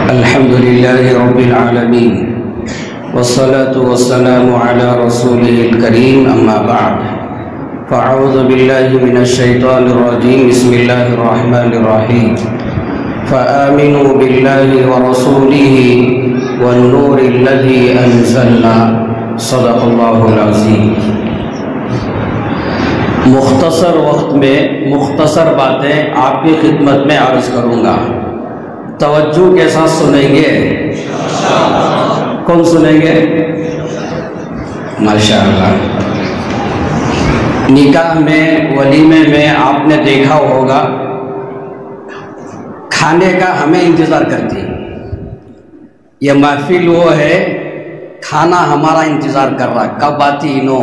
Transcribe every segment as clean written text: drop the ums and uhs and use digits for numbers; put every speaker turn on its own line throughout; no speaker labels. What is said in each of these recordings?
الحمد لله رب العالمين والصلاة والسلام على رسوله الكريم أما بعد فأعوذ بالله من الشيطان الرجيم بسم الله الرحمن الرحيم فآمنوا بالله ورسوله والنور الذي أنزلنا صدق الله العظيم۔ مختصر وقت میں مختصر باتیں آپ کی خدمت میں عرض کروں گا، توجہ کے ساتھ سنیں گے؟ کون سنیں گے؟ ماشاءاللہ۔ نکاح میں ولیمے میں آپ نے دیکھا ہوگا کھانے کا ہمیں انتظار کرتی، یہ محفل وہ ہے کھانا ہمارا انتظار کر رہا، کب آتی نو،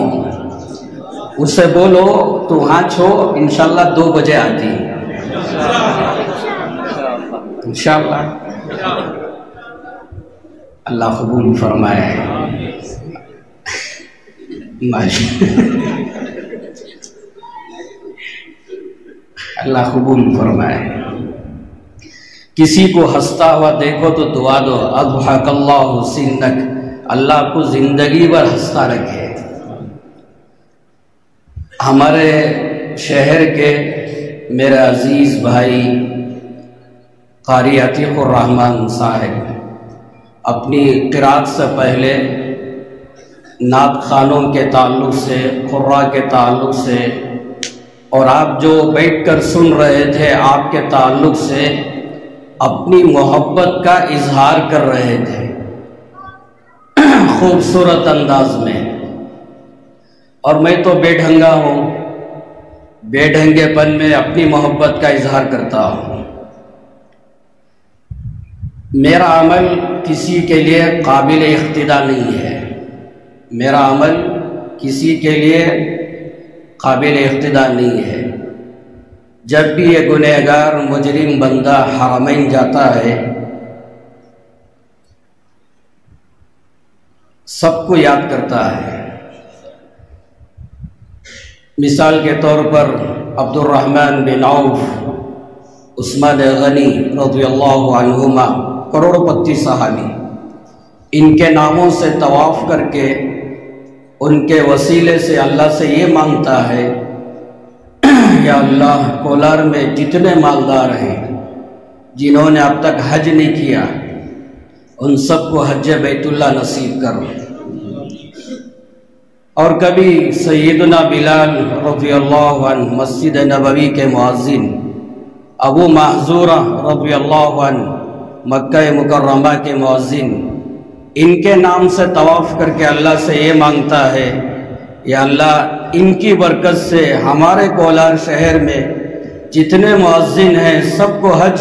اس سے بولو تو ہاں چھو انشاءاللہ 2 بجے آتی انشاءاللہ۔ اللہ قبول فرمائے۔ اللہ قبول فرمائے۔ کسی کو ہنستا ہوا دیکھو تو دعا دو، اضحک اللہ سنک، اللہ کو زندگی بھر ہنستا رکھے۔ ہمارے شہر کے میرے عزیز بھائی قاری عتیق الرحمن صاحب اپنی قرات سے پہلے نعت خوانوں کے تعلق سے، قراء کے تعلق سے، اور آپ جو بیٹھ کر سن رہے تھے آپ کے تعلق سے اپنی محبت کا اظہار کر رہے تھے خوبصورت انداز میں، اور میں تو بے ڈھنگا ہوں، بے ڈھنگے پن میں اپنی محبت کا اظہار کرتا ہوں۔ میرا عمل کسی کے لیے قابل اقتداء نہیں ہے، میرا عمل کسی کے لیے قابل اقتداء نہیں ہے۔ جب بھی یہ گنہگار مجرم بندہ حرمین جاتا ہے سب کو یاد کرتا ہے۔ مثال کے طور پر عبد الرحمن بن عوف، عثمان غنی رضی اللہ عنہما، کروڑ پتی صحابی، ان کے ناموں سے طواف کر کے ان کے وسیلے سے اللہ سے یہ مانگتا ہے یا اللہ کولار میں جتنے مالدار ہیں جنہوں نے اب تک حج نہیں کیا ان سب کو حج بیت اللہ نصیب کرو۔ اور کبھی سیدنا بلال رضی اللہ عنہ مسجد نبوی کے مؤذن، ابو محذورہ رضی اللہ عنہ مکہ مکرمہ کے مؤذن، ان کے نام سے طواف کر کے اللہ سے یہ مانگتا ہے یا اللہ ان کی برکت سے ہمارے کولار شہر میں جتنے مؤذن ہیں سب کو حج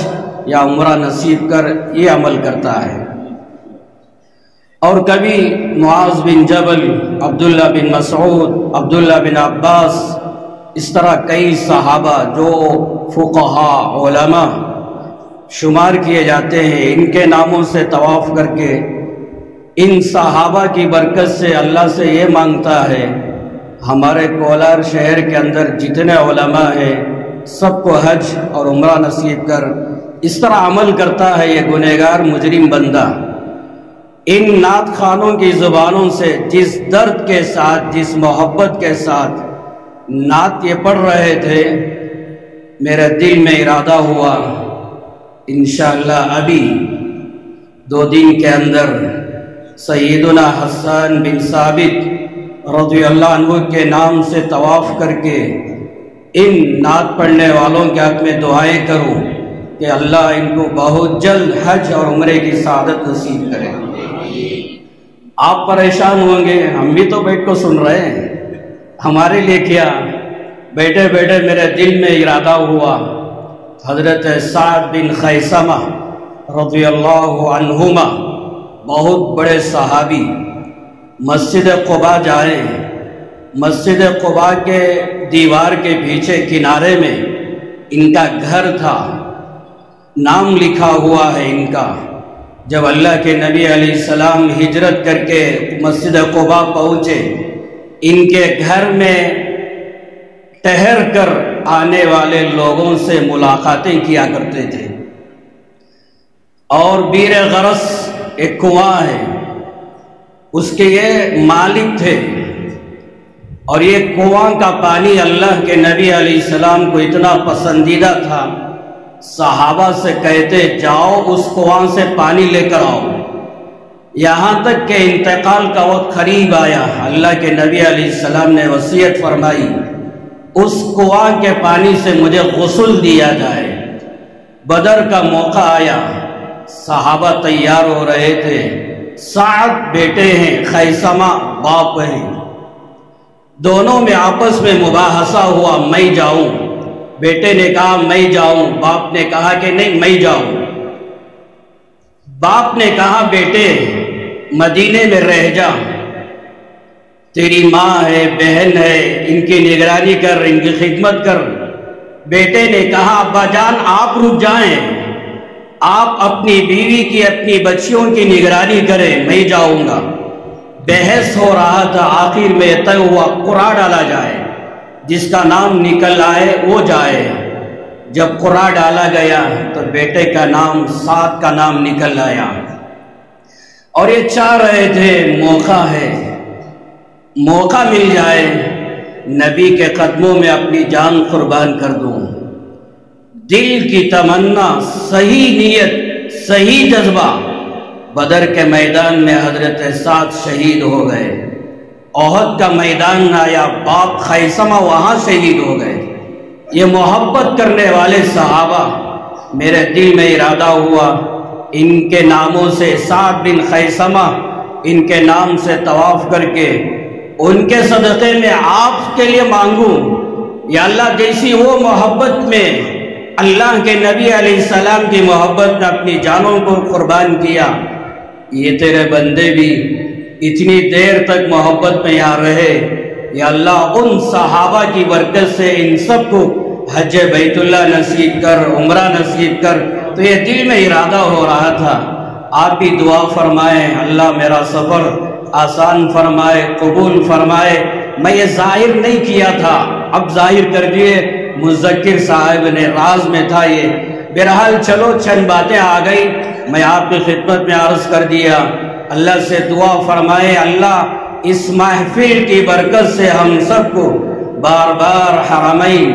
یا عمرہ نصیب کر، یہ عمل کرتا ہے۔ اور کبھی معاذ بن جبل، عبداللہ بن مسعود، عبداللہ بن عباس، اس طرح کئی صحابہ جو فقہاء علماء شمار کیے جاتے ہیں، ان کے ناموں سے طواف کر کے ان صحابہ کی برکت سے اللہ سے یہ مانگتا ہے ہمارے کولار شہر کے اندر جتنے علماء ہیں سب کو حج اور عمرہ نصیب کر۔ اس طرح عمل کرتا ہے یہ گنہگار مجرم بندہ۔ ان نعت خوانوں کی زبانوں سے جس درد کے ساتھ، جس محبت کے ساتھ نعت یہ پڑھ رہے تھے، میرے دل میں ارادہ ہوا انشاءاللہ ابھی 2 دن کے اندر سیدنا حسان بن ثابت رضی اللہ عنہ کے نام سے طواف کر کے ان نعت پڑھنے والوں کے حق میں دعائیں کروں کہ اللہ ان کو بہت جلد حج اور عمرے کی سعادت نصیب کرے۔ آپ پریشان ہوں گے، ہم بھی تو بیٹھ کو سن رہے ہیں، ہمارے لیے کیا؟ بیٹھے بیٹھے میرے دل میں ارادہ ہوا حضرت سعد بن خیثمہ رضی اللہ عنہما، بہت بڑے صحابی، مسجد قباء جائیں، مسجد قباء کے دیوار کے پیچھے کنارے میں ان کا گھر تھا، نام لکھا ہوا ہے ان کا۔ جب اللہ کے نبی علیہ السلام ہجرت کر کے مسجد قباء پہنچے، ان کے گھر میں ٹہر کر آنے والے لوگوں سے ملاقاتیں کیا کرتے تھے۔ اور بیر غرس ایک کنواں ہے، اس کے یہ مالک تھے، اور یہ کنواں کا پانی اللہ کے نبی علیہ السلام کو اتنا پسندیدہ تھا، صحابہ سے کہتے جاؤ اس کنواں سے پانی لے کر آؤ۔ یہاں تک کہ انتقال کا وقت قریب آیا، اللہ کے نبی علیہ السلام نے وصیت فرمائی اس کنواں کے پانی سے مجھے غسل دیا جائے۔ بدر کا موقع آیا، صحابہ تیار ہو رہے تھے، سعد بیٹے ہیں، خیثمہ باپ ہیں، دونوں میں آپس میں مباحثہ ہوا، میں جاؤں۔ بیٹے نے کہا میں جاؤں، باپ نے کہا کہ نہیں میں جاؤں۔ باپ نے کہا بیٹے مدینے میں رہ جا، تیری ماں ہے، بہن ہے، ان کی نگرانی کر، ان کی خدمت کر۔ بیٹے نے کہا ابا جان آپ رک جائیں، آپ اپنی بیوی کی، اپنی بچیوں کی نگرانی کریں، میں جاؤں گا۔ بحث ہو رہا تھا، آخر میں طے ہوا قرعہ ڈالا جائے، جس کا نام نکل آئے وہ جائے۔ جب قرعہ ڈالا گیا تو بیٹے کا نام سعد کا نام نکل آیا، اور یہ چاہ رہے تھے موقع ہے، موقع مل جائے نبی کے قدموں میں اپنی جان قربان کر دوں۔ دل کی تمنا، صحیح نیت، صحیح جذبہ۔ بدر کے میدان میں حضرت سعد شہید ہو گئے، احد کا میدان آیا، باپ خیثمہ وہاں شہید ہو گئے۔ یہ محبت کرنے والے صحابہ، میرے دل میں ارادہ ہوا ان کے ناموں سے، سعد بن خیثمہ، ان کے نام سے طواف کر کے ان کے صدقے میں آپ کے لیے مانگوں۔ یا اللہ جیسی وہ محبت میں اللہ کے نبی علیہ السلام کی محبت میں اپنی جانوں کو قربان کیا، یہ تیرے بندے بھی اتنی دیر تک محبت میں یہاں رہے۔ یا اللہ ان صحابہ کی برکت سے ان سب کو حج بیت اللہ نصیب کر، عمرہ نصیب کر۔ تو یہ دل میں ارادہ ہو رہا تھا، آپ بھی دعا فرمائیں اللہ میرا سفر آسان فرمائے، قبول فرمائے۔ میں یہ ظاہر نہیں کیا تھا، اب ظاہر کر دیے، مذکر صاحب نے راز میں تھا یہ۔ بہرحال چلو چند باتیں آ گئی، میں آپ کی خدمت میں عرض کر دیا۔ اللہ سے دعا فرمائے اللہ اس محفل کی برکت سے ہم سب کو بار بار حرمین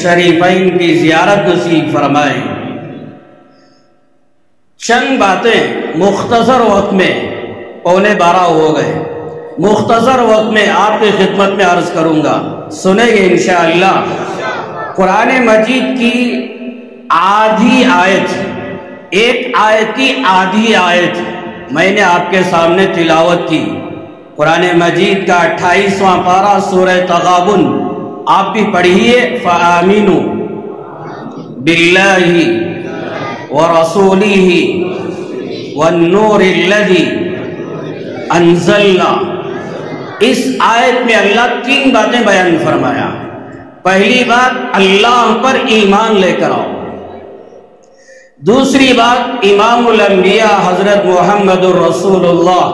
شریفین کی زیارت نصیب فرمائے۔ چند باتیں مختصر وقت میں، 11:15 ہو گئے، مختصر وقت میں آپ کی خدمت میں عرض کروں گا، سنیں گے انشاءاللہ۔ قرآن مجید کی آدھی آیت، ایک آیت کی آدھی آیت میں نے آپ کے سامنے تلاوت کی۔ قرآن مجید کا 28واں پارہ سورہ تغابن، آپ بھی پڑھیے۔ فَآمِنُوا بِاللَّهِ وَرَسُولِهِ وَالنُّورِ الَّذِي انزلنا۔ اس آیت میں اللہ 3 باتیں بیان فرمایا۔ پہلی بات اللہ پر ایمان لے کر آؤ، دوسری بات امام الانبیاء حضرت محمد الرسول اللہ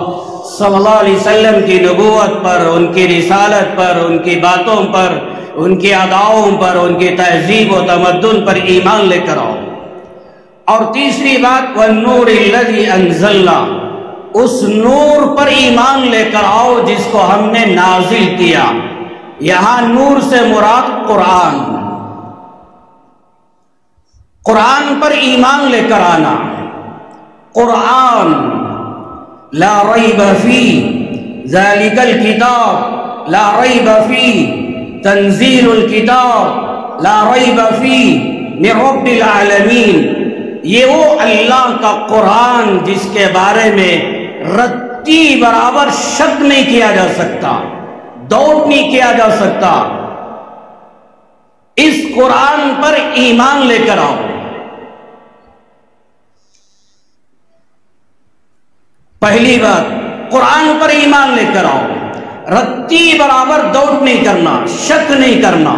صلی اللہ علیہ وسلم کی نبوت پر، ان کی رسالت پر، ان کی باتوں پر، ان کی اداؤں پر، ان کی تہذیب و تمدن پر ایمان لے کر آؤ، اور تیسری بات والنور الذی انزلنا، اس نور پر ایمان لے کر آؤ جس کو ہم نے نازل کیا۔ یہاں نور سے مراد قرآن، قرآن پر ایمان لے کر آنا۔ قرآن لا ریب فیہ ذالک الکتاب لا ریب فیہ تنزیل الکتاب لا ریب فیہ من رب العالمین۔ یہ وہ اللہ کا قرآن جس کے بارے میں رتی برابر شک نہیں کیا جا سکتا، ڈاؤٹ نہیں کیا جا سکتا۔ اس قرآن پر ایمان لے کر آؤ۔ پہلی بات قرآن پر ایمان لے کر آؤ، رتی برابر ڈاؤٹ نہیں کرنا، شک نہیں کرنا۔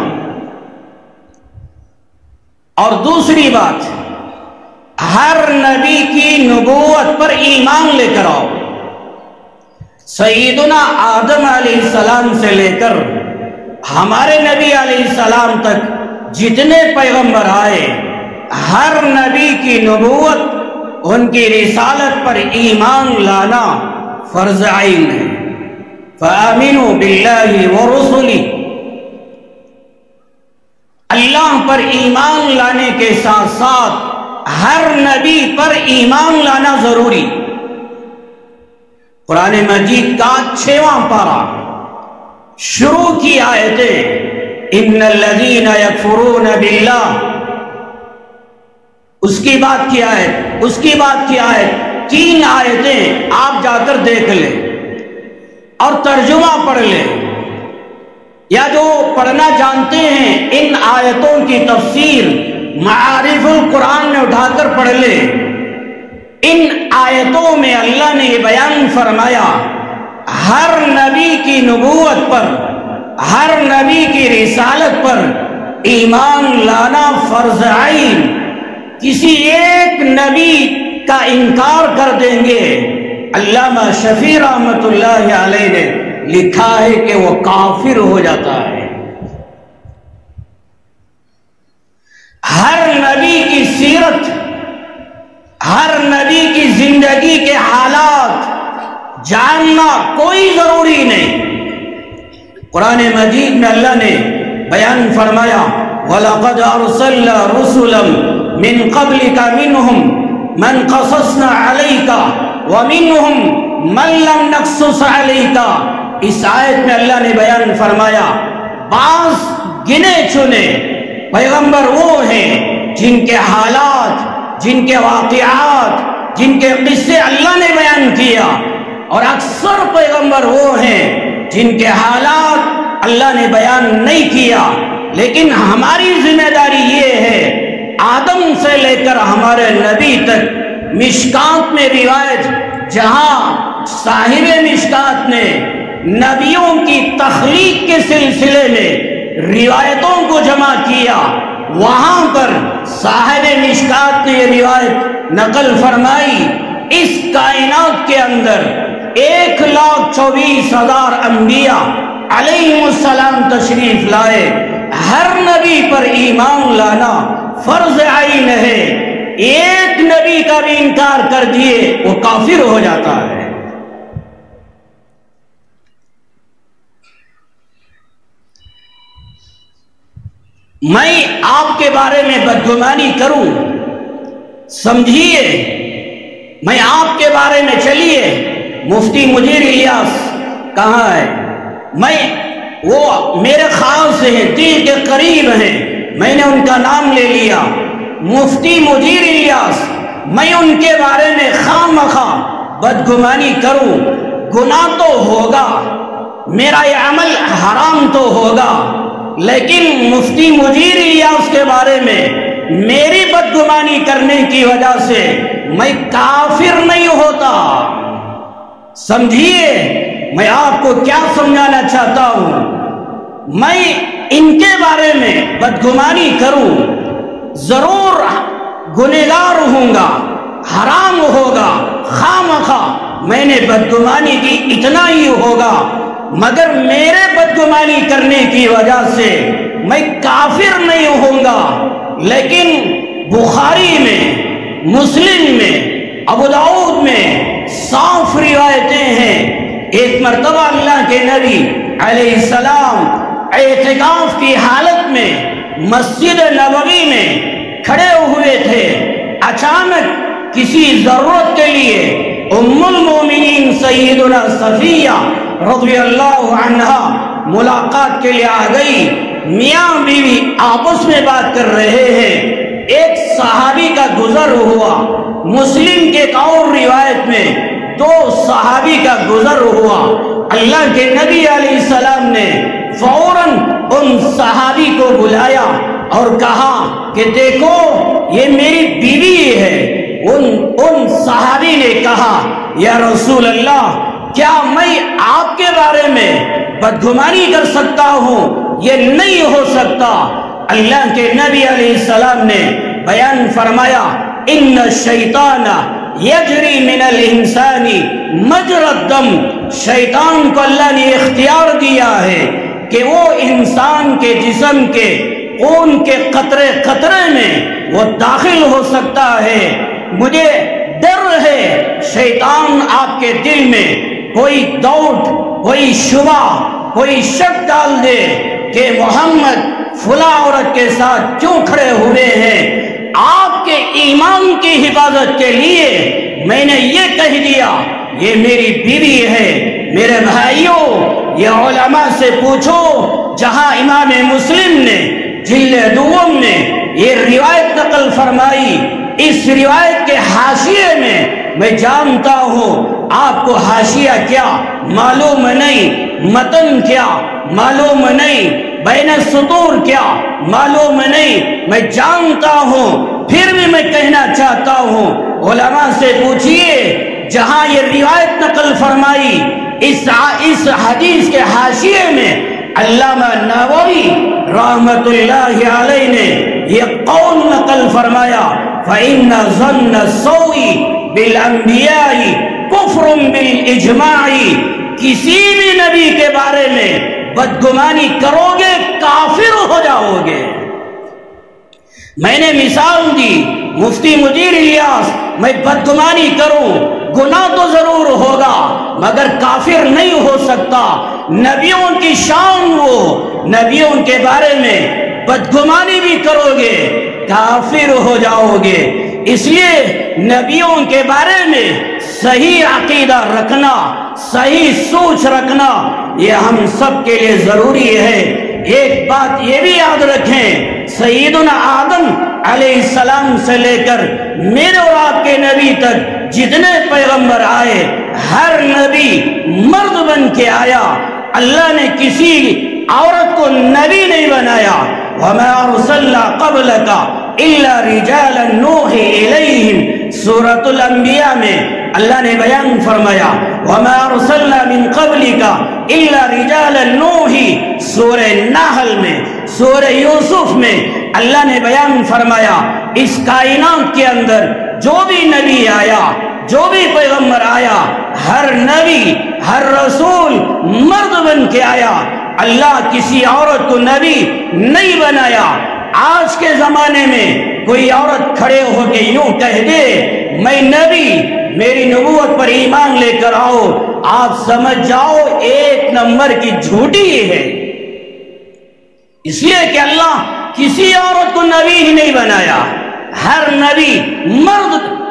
اور دوسری بات ہر نبی کی نبوت پر ایمان لے کر آؤ۔ سیدنا آدم علیہ السلام سے لے کر ہمارے نبی علیہ السلام تک جتنے پیغمبر آئے، ہر نبی کی نبوت ان کی رسالت پر ایمان لانا فرض عین ہے۔ فآمنوا باللہ ورسلہ، اللہ پر ایمان لانے کے ساتھ ساتھ ہر نبی پر ایمان لانا ضروری۔ قرآن مجید کا 6واں پارہ شروع کی آیتیں ان الذین یکفرون باللہ، اس کی بات کی آیت، اس کی بات کی آیت، 3 آیتیں آپ جا کر دیکھ لیں اور ترجمہ پڑھ لیں، یا جو پڑھنا جانتے ہیں ان آیتوں کی تفسیر معارف القرآن میں اٹھا کر پڑھ لیں۔ ان آیتوں میں اللہ نے یہ بیان فرمایا ہر نبی کی نبوت پر، ہر نبی کی رسالت پر ایمان لانا فرض عین۔ کسی ایک نبی کا انکار کر دیں گے، علامہ شفیع رحمت اللہ علیہ نے لکھا ہے کہ وہ کافر ہو جاتا ہے۔ ہر نبی کی سیرت، ہر نبی کی زندگی کے حالات جاننا کوئی ضروری نہیں۔ قرآن مجید میں اللہ نے بیان فرمایا وَلَقَدْ أَرْسَلْنَا رُسُلًا مِّن قَبْلِكَ مِنْهُمْ مَنْ قَصَصْنَا عَلَيْكَ وَمِنْهُمْ مَنْ لَمْ نَقْصُصْ عَلَيْكَ۔ اس آیت میں اللہ نے بیان فرمایا بعض گنے چنے پیغمبر وہ ہیں جن کے حالات، جن کے واقعات، جن کے قصے اللہ نے بیان کیا، اور اکثر پیغمبر وہ ہیں جن کے حالات اللہ نے بیان نہیں کیا۔ لیکن ہماری ذمہ داری یہ ہے آدم سے لے کر ہمارے نبی تک مشکات میں روایت، جہاں صاحب مشکات نے نبیوں کی تخلیق کے سلسلے میں روایتوں کو جمع کیا، وہاں پر صاحب مشکات نے یہ روایت نقل فرمائی اس کائنات کے اندر 1,24,000 انبیاء علیہ السلام تشریف لائے، ہر نبی پر ایمان لانا فرض عین ہے۔ ایک نبی کا بھی انکار کر دیے وہ کافر ہو جاتا ہے۔ میں آپ کے بارے میں بدگمانی کروں، سمجھیے، میں آپ کے بارے میں، چلیے مفتی مجیر الیاس کہاں ہے؟ وہ میرے خاص ہیں، دل کے قریب ہیں، میں نے ان کا نام لے لیا، مفتی مجیر الیاس، میں ان کے بارے میں خواہ مخواہ بدگمانی کروں، گناہ تو ہوگا، میرا یہ عمل حرام تو ہوگا، لیکن مفتی مجیر الیاس کے بارے میں میری بدگمانی کرنے کی وجہ سے میں کافر نہیں ہوتا۔ سمجھیے میں آپ کو کیا سمجھانا چاہتا ہوں، میں ان کے بارے میں بدگمانی کروں ضرور گنہگار ہوں گا، حرام ہوگا، خواہ مخواہ میں نے بدگمانی کی اتنا ہی ہوگا، مگر میرے بدگمانی کرنے کی وجہ سے میں کافر نہیں ہوں گا۔ لیکن بخاری میں، مسلم میں، ابو داؤد میں صاف روایتیں ہیں، ایک مرتبہ اللہ کے نبی علیہ السلام اعتکاف کی حالت میں مسجد نبوی میں کھڑے ہوئے تھے، اچانک کسی ضرورت کے لیے ام المومنین سیدنا صفیہ رضی اللہ عنہا ملاقات کے لیے آ گئی، میاں بیوی آپس میں بات کر رہے ہیں، ایک صحابی کا گزر ہوا، مسلم کے ایک اور روایت میں 2 صحابی کا گزر ہوا، اللہ کے نبی علیہ السلام نے فوراً ان صحابی کو بلایا اور کہا کہ دیکھو یہ میری بیوی ہے۔ ان صحابی نے کہا یا رسول اللہ کیا میں آپ کے بارے میں بدگمانی کر سکتا ہوں؟ یہ نہیں ہو سکتا۔ اللہ کے نبی علیہ السلام نے بیان فرمایا ان الشیطان یجری من الانسان مجری الدم، شیطان کو اللہ نے اختیار دیا ہے کہ وہ انسان کے جسم کے خون کے قطرے قطرے میں وہ داخل ہو سکتا ہے۔ مجھے شیطان آپ کے دل میں کوئی ڈاؤٹ، کوئی شبہ، کوئی شک ڈال دے کہ محمد فلاں عورت کے ساتھ کیوں کھڑے ہوئے ہیں، آپ کے ایمان کی حفاظت کے لیے میں نے یہ کہہ دیا یہ میری بیوی ہے۔ میرے بھائیوں، یہ علماء سے پوچھو، جہاں امام مسلم نے جلد دوم میں یہ روایت نقل فرمائی، اس روایت کے حاشیے میں جانتا ہوں آپ کو حاشیہ کیا معلوم نہیں، متن کیا معلوم نہیں، بین السطور کیا معلوم نہیں، میں جانتا ہوں، پھر بھی میں کہنا چاہتا ہوں علماء سے پوچھئے، جہاں یہ روایت نقل فرمائی اس حدیث کے حاشیے میں علامہ نووی رحمت اللہ علیہ نے یہ قول نقل فرمایا، فَإِنَّ ظَنَّ السَّوْءِ بِالْأَنْبِيَاءِ كُفْرٌ بِالْإِجْمَاعِ، کسی بھی نبی کے بارے میں بدگمانی کرو گے کافر ہو جاؤ گے۔ میں نے مثال دی، مفتی مدیر الیاس، میں بدگمانی کروں گناہ تو ضرور ہوگا مگر کافر نہیں ہو سکتا۔ نبیوں کی شان وہ، نبیوں کے بارے میں بدگمانی بھی کرو گے کافر ہو جاؤ گے۔ اس لیے نبیوں کے بارے میں صحیح عقیدہ رکھنا، صحیح سوچ رکھنا یہ ہم سب کے لیے ضروری ہے۔ ایک بات یہ بھی یاد رکھیں، سیدنا آدم علیہ السلام سے لے کر میرے اور آپ کے نبی تک جتنے پیغمبر آئے، ہر نبی مرد بن کے آیا۔ اللہ نے کسی عورت کو نبی نہیں بنایا۔ وَمَا أَرْسَلْنَا قَبْلَكَ إِلَّا رِجَالًا نُوحِي إِلَيْهِمْ، سورۃ الانبیاء میں اللہ نے بیان فرمایا، وَمَا أَرْسَلْنَا مِن قَبْلِكَ إِلَّا رِجَالًا نُوحِي، سورہ نحل میں، سورہ یوسف میں اللہ نے بیان فرمایا، اس کائنات کے اندر جو بھی نبی آیا، جو بھی پیغمبر آیا، ہر نبی، ہر رسول مرد بن کے آیا۔ اللہ کسی عورت کو نبی نہیں بنایا۔ آج کے زمانے میں کوئی عورت کھڑے ہو کے یوں کہہ دے میں نبی، میری نبوت پر ایمان لے کر آؤ، آپ سمجھ جاؤ ایک نمبر کی جھوٹی ہے۔ اس لیے کہ اللہ کسی عورت کو نبی ہی نہیں بنایا، ہر نبی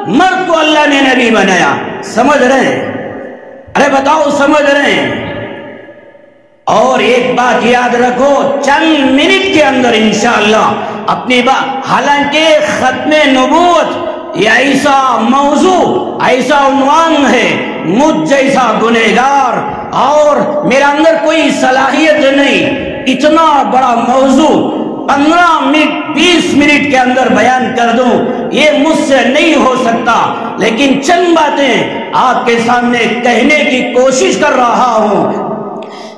مرد کو اللہ نے نبی بنایا۔ سمجھ رہے ہیں؟ ارے بتاؤ سمجھ رہے ہیں؟ اور ایک بات یاد رکھو، چند منٹ کے اندر انشاءاللہ اپنی بات، حالانکہ ختم نبوت یہ ایسا موضوع، ایسا عنوان ہے، مجھ جیسا گنہگار اور میرا اندر کوئی صلاحیت نہیں اتنا بڑا موضوع 15 منٹ 20 منٹ کے اندر بیان کر دوں، یہ مجھ سے نہیں ہو سکتا، لیکن چند باتیں آپ کے سامنے کہنے کی کوشش کر رہا ہوں۔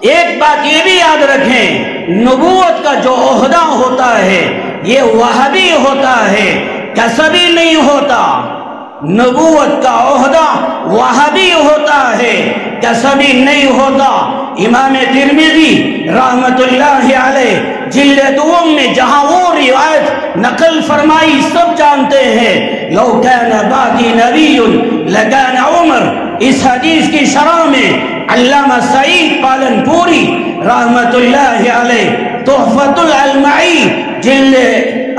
ایک بات یہ بھی یاد رکھیں، نبوت کا جو عہدہ ہوتا ہے یہ وہابی ہوتا ہے، کسبی نہیں ہوتا۔ نبوت کا عہدہ وہابی ہوتا ہے، کسبی نہیں ہوتا۔ امام ترمذی رحمت اللہ علیہ جلد دوم میں جہاں وہ روایت نقل فرمائی سب جانتے ہیں، لو کان بعدی نبی لکان عمر، اس حدیث کی شرح میں علامہ سعید پالن پوری رحمت اللہ علیہ تحفۃ العلمائی جلد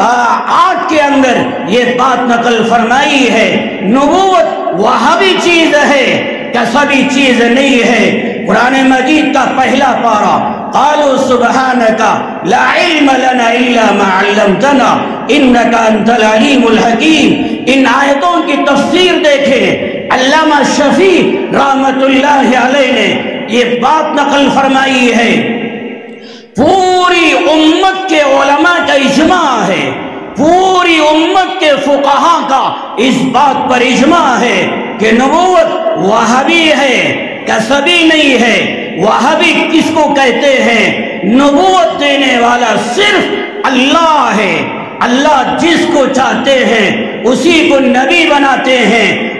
8 کے اندر یہ بات نقل فرمائی ہے، نبوت وہابی چیز ہے، کسبی چیز نہیں ہے۔ قرآن مجید کا پہلا پارہ، قالوا سبحانک لا علم لنا الا ما علمتنا انک انت العلیم الحکیم۔ ان آیتوں کی تفسیر دیکھیں، علامہ شفیع رحمت اللہ علیہ نے یہ بات نقل فرمائی ہے، پوری امت کے علماء کا اجماع ہے، پوری امت کے فقہاء کا اس بات پر اجماع ہے کہ نبوت وہابی ہے، کسبی نہیں ہے۔ وہابی کس کو کہتے ہیں؟ نبوت دینے والا صرف اللہ ہے، اللہ جس کو چاہتے ہیں اسی کو نبی بناتے ہیں،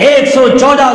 114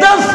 10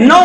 9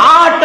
8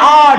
8।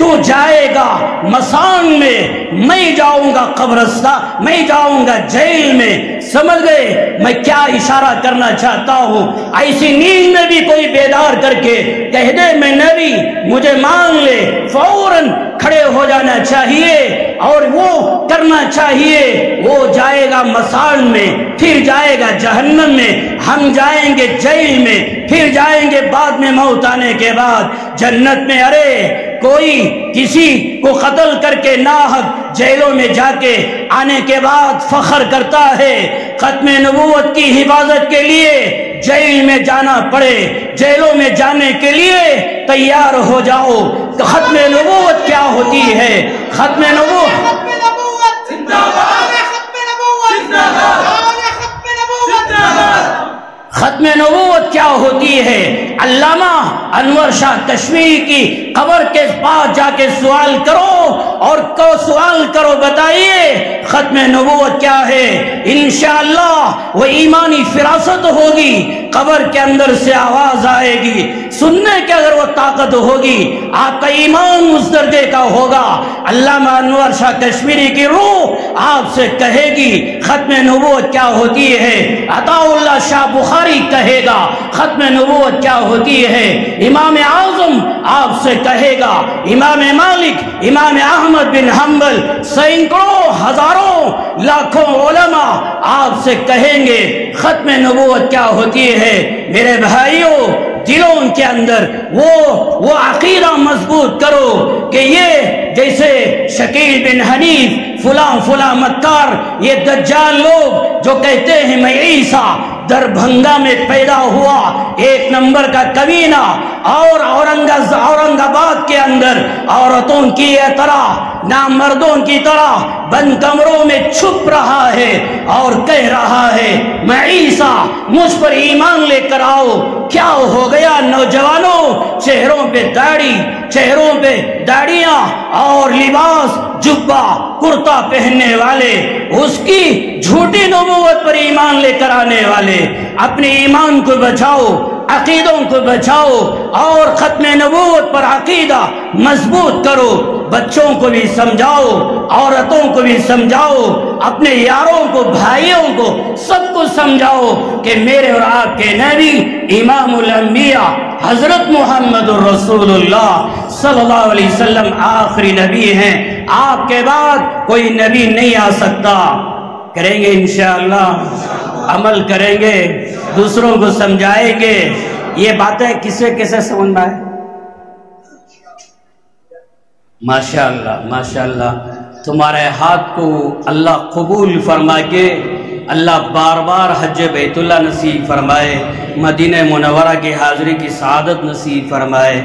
تو جائے گا مسان میں، میں جاؤں گا قبرستان، میں جاؤں گا جیل میں۔ سمجھ گئے میں کیا اشارہ کرنا چاہتا ہوں؟ ایسی نیند میں بھی کوئی بیدار کر کے کہہ دے میں نبی، مجھے مان لے، فوراً کھڑے ہو جانا چاہیے اور وہ کرنا چاہیے۔ وہ جائے گا مسان میں، پھر جائے گا جہنم میں، ہم جائیں گے جیل میں، پھر جائیں گے بعد میں موت آنے کے بعد جنت میں۔ ارے کوئی کسی کو قتل کر کے ناحق جیلوں میں جا کے آنے کے بعد فخر کرتا ہے، ختم نبوت کی حفاظت کے لیے جیل میں جانا پڑے، جیلوں میں جانے کے لیے تیار ہو جاؤ۔ ختم نبوت کیا ہوتی ہے؟ ختم نبوت ختم نبوت کیا ہوتی ہے؟ علامہ انور شاہ کشمیری کی قبر کے پاس جا کے سوال کرو اور سوال کرو، بتائیے ختم نبوت کیا ہے؟ انشاءاللہ وہ ایمانی فراست ہوگی، قبر کے اندر سے آواز آئے گی، سننے کے اگر وہ طاقت ہوگی آپ کا ایمان اس درجے کا ہوگا۔ علامہ انور شاہ کشمیری کی روح آپ سے کہے گی ختم نبوت کیا ہوتی ہے، عطا اللہ شاہ بخاری کہے گا ختم نبوت کیا ہوتی ہے، امام اعظم آپ سے کہے گا، امام مالک، امام احمد بن حنبل، سینکڑوں ہزاروں لاکھوں علماء آپ سے کہیں گے ختم نبوت کیا ہوتی ہے۔ میرے بھائیوں، دلوں کے اندر وہ عقیدہ مضبوط کرو کہ یہ جیسے شکیل بن حنیف فلاں مکار، یہ دجال لوگ جو کہتے ہیں میں عیسیٰ دربھنگا میں پیدا ہوا، ایک نمبر کا کمینہ، اور اورنگ آباد کے اندر عورتوں کی طرح نامردوں کی طرح بند کمروں میں چھپ رہا ہے اور کہہ رہا ہے میں عیسیٰ، مجھ پر ایمان لے کر آؤ۔ کیا ہو گیا نوجوانوں؟ چہروں پہ داڑھی، چہروں پہ داڑیاں اور لباس جبہ کرتا پہننے والے، اس کی جھوٹی نبوت پر ایمان لے کر آنے والے، اپنے ایمان کو بچاؤ، عقیدوں کو بچاؤ اور ختم نبوت پر عقیدہ مضبوط کرو۔ بچوں کو بھی سمجھاؤ، عورتوں کو بھی سمجھاؤ، اپنے یاروں کو، بھائیوں کو، سب کو سمجھاؤ کہ میرے اور آپ کے نبی امام الانبیاء حضرت محمد الرسول اللہ صلی اللہ علیہ وسلم آخری نبی ہیں، آپ کے بعد کوئی نبی نہیں آ سکتا۔ کریں گے انشاءاللہ، عمل کریں گے، دوسروں کو سمجھائیں گے۔ یہ باتیں کسے کسے سمجھ میں آئے؟ ماشاءاللہ ماشاءاللہ، تمہارے ہاتھ کو اللہ قبول فرما کے اللہ بار بار حج بیت اللہ نصیب فرمائے، مدینہ منورہ کی حاضری کی سعادت نصیب فرمائے۔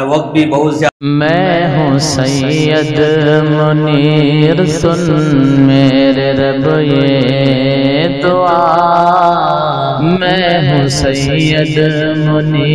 وقت بھی بہت زیادہ،
میں ہوں سید منیر، سن میرے رب یہ دعا، میں ہوں سید منیر۔